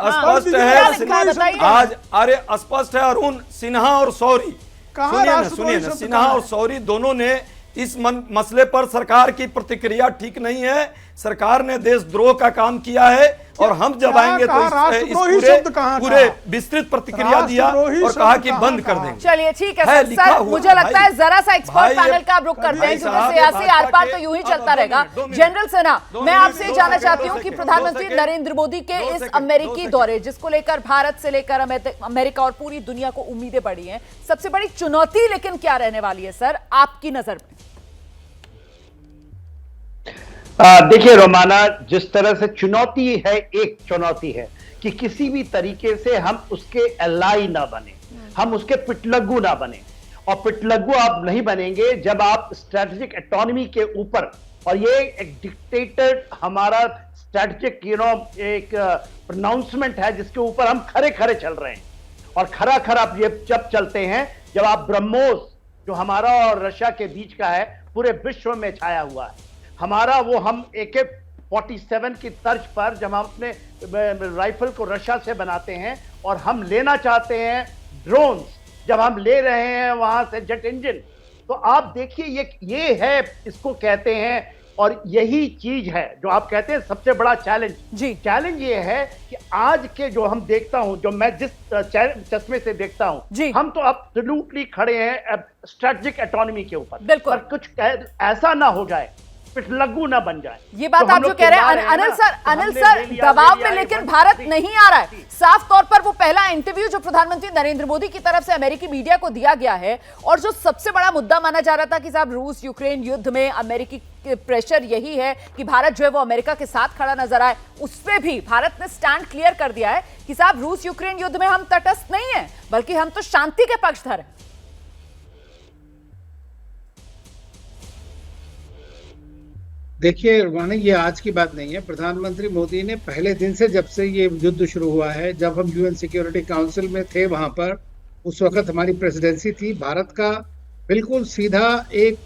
स्पष्ट है आज। अरे स्पष्ट है, अरुण सिन्हा और शौरी, सुनिए ना, सिन्हा और शौरी दोनों ने इस मसले पर सरकार की प्रतिक्रिया ठीक नहीं है, सरकार ने देशद्रोह का काम किया है और हम जब आएंगे तो इस पूरे विस्तृत प्रतिक्रिया दिया और कहा कि बंद कर देंगे। चलिए ठीक है सर, मुझे लगता है जरा सा एक्सपर्ट पैनल का आप रुख करते हैं, क्योंकि सियासी आर पार तो यूं ही चलता रहेगा। जनरल सिन्हा, मैं आपसे ये जानना चाहती हूँ कि प्रधानमंत्री नरेंद्र मोदी के इस अमेरिकी दौरे, जिसको लेकर भारत से लेकर अमेरिका और पूरी दुनिया को उम्मीदें बढ़ी हैं, सबसे बड़ी चुनौती लेकिन क्या रहने वाली है सर आपकी नजर में? देखिए रोमाना, जिस तरह से चुनौती है, एक चुनौती है कि किसी भी तरीके से हम उसके एलाई ना बने, हम उसके पिटलग्गू ना बने। और पिटलग्गू आप नहीं बनेंगे जब आप स्ट्रेटेजिक ऑटोनॉमी के ऊपर, और ये एक डिक्टेटर हमारा स्ट्रेटेजिक एक प्रोनाउंसमेंट है जिसके ऊपर हम खरे खरे चल रहे हैं। और खरा खरा ये जब चलते हैं जब आप ब्रह्मोस जो हमारा और रशिया के बीच का है पूरे विश्व में छाया हुआ है, हमारा वो हम AK-47 की तर्ज पर जब हम अपने राइफल को रशिया से बनाते हैं और हम लेना चाहते हैं ड्रोन्स, जब हम ले रहे हैं वहां से जेट इंजन, तो आप देखिए ये है, इसको कहते हैं। और यही चीज है जो आप कहते हैं सबसे बड़ा चैलेंज ये है कि आज के जो हम देखता हूं, जो मैं जिस चश्मे से देखता हूं, हम तो एब्सोल्युटली खड़े हैं स्ट्रेटेजिक ऑटोनॉमी के ऊपर, पर कुछ ऐसा ना हो जाए, पिटलग्गू ना बन जाए। ये बात आप जो कह रहे हैं अनिल सर दबाव में लेकिन भारत नहीं आ रहा है। साफ तौर पर वो पहला इंटरव्यू जो प्रधानमंत्री नरेंद्र मोदी की तरफ से अमेरिकी मीडिया को दिया गया है, और जो सबसे बड़ा मुद्दा माना जा रहा था कि साहब रूस यूक्रेन युद्ध में अमेरिकी प्रेशर यही है कि भारत जो है वो अमेरिका के साथ खड़ा नजर आए, उसपे भी भारत ने स्टैंड क्लियर कर दिया है कि साहब रूस यूक्रेन युद्ध में हम तटस्थ नहीं है, बल्कि हम तो शांति के पक्षधर हैं। देखिए रुमानी, ये आज की बात नहीं है। प्रधानमंत्री मोदी ने पहले दिन से, जब से ये युद्ध शुरू हुआ है, जब हम UN सिक्योरिटी काउंसिल में थे वहां पर, उस वक्त हमारी प्रेसिडेंसी थी, भारत का बिल्कुल सीधा एक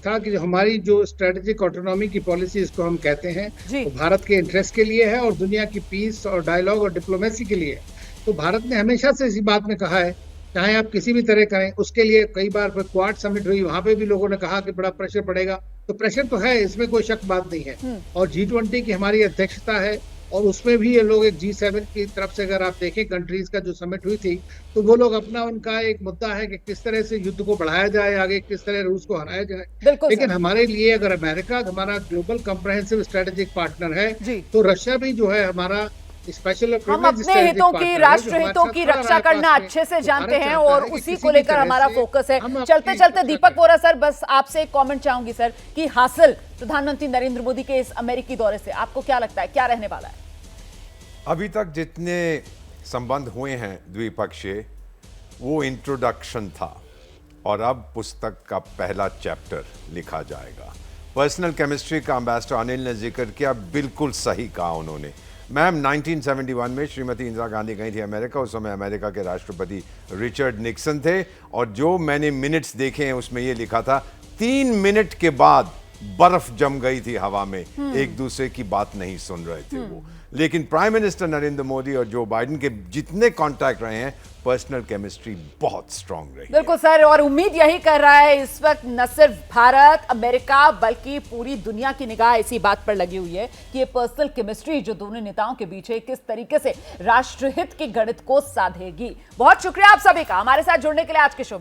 था कि हमारी जो स्ट्रेटेजिक ऑटोनॉमी की पॉलिसी इसको हम कहते हैं, वो भारत के इंटरेस्ट के लिए है और दुनिया की पीस और डायलॉग और डिप्लोमेसी के लिए। तो भारत ने हमेशा से इसी बात में कहा है, चाहे आप किसी भी तरह करें, उसके लिए कई बार क्वाड समिट हुई, वहां पे भी लोगों ने कहा कि बड़ा प्रेशर पड़ेगा, तो प्रेशर तो है, इसमें कोई शक बात नहीं है। और G20 की हमारी अध्यक्षता है और उसमें भी ये लोग एक G7 की तरफ से, अगर आप देखें कंट्रीज का जो समिट हुई थी, तो वो लोग अपना, उनका एक मुद्दा है कि किस तरह से युद्ध को बढ़ाया जाए आगे, किस तरह रूस को हराया जाए। लेकिन हमारे लिए अगर अमेरिका हमारा ग्लोबल कॉम्प्रहेंसिव स्ट्रेटेजिक पार्टनर है, तो रशिया भी जो है हमारा स्पेशल हम अपने हितों की, राष्ट्र हितों की रक्षा करना अच्छे से जानते हैं और उसी को लेकर हमारा फोकस है। चलते चलते दीपक वोरा सर, बस आपसे एक कमेंट चाहूंगी सर कि हासिल प्रधानमंत्री नरेंद्र मोदी के इस अमेरिकी दौरे से आपको क्या लगता है, क्या रहने वाला है? अभी तक जितने संबंध हुए हैं द्विपक्षीय, वो इंट्रोडक्शन था और अब पुस्तक का पहला चैप्टर लिखा जाएगा। पर्सनल केमिस्ट्री का एम्बेसडर अनिल ने जिक्र किया, बिल्कुल सही कहा उन्होंने। मैम 1971 में श्रीमती इंदिरा गांधी गई थी अमेरिका, उस समय अमेरिका के राष्ट्रपति रिचर्ड निक्सन थे और जो मैंने मिनट्स देखे हैं उसमें ये लिखा था 3 मिनट के बाद बर्फ जम गई थी हवा में, एक दूसरे की बात नहीं सुन रहे थे वो। लेकिन प्राइम मिनिस्टर नरेंद्र मोदी और जो बाइडेन के जितने कॉन्टैक्ट रहे हैं, पर्सनल केमिस्ट्री बहुत स्ट्रांग रही। बिल्कुल सर, और उम्मीद यही कर रहा है इस वक्त न सिर्फ भारत अमेरिका बल्कि पूरी दुनिया की निगाह इसी बात पर लगी हुई है कि ये पर्सनल केमिस्ट्री जो दोनों नेताओं के बीच है किस तरीके से राष्ट्रहित के गणित को साधेगी। बहुत शुक्रिया आप सभी का हमारे साथ जुड़ने के लिए आज के शो में।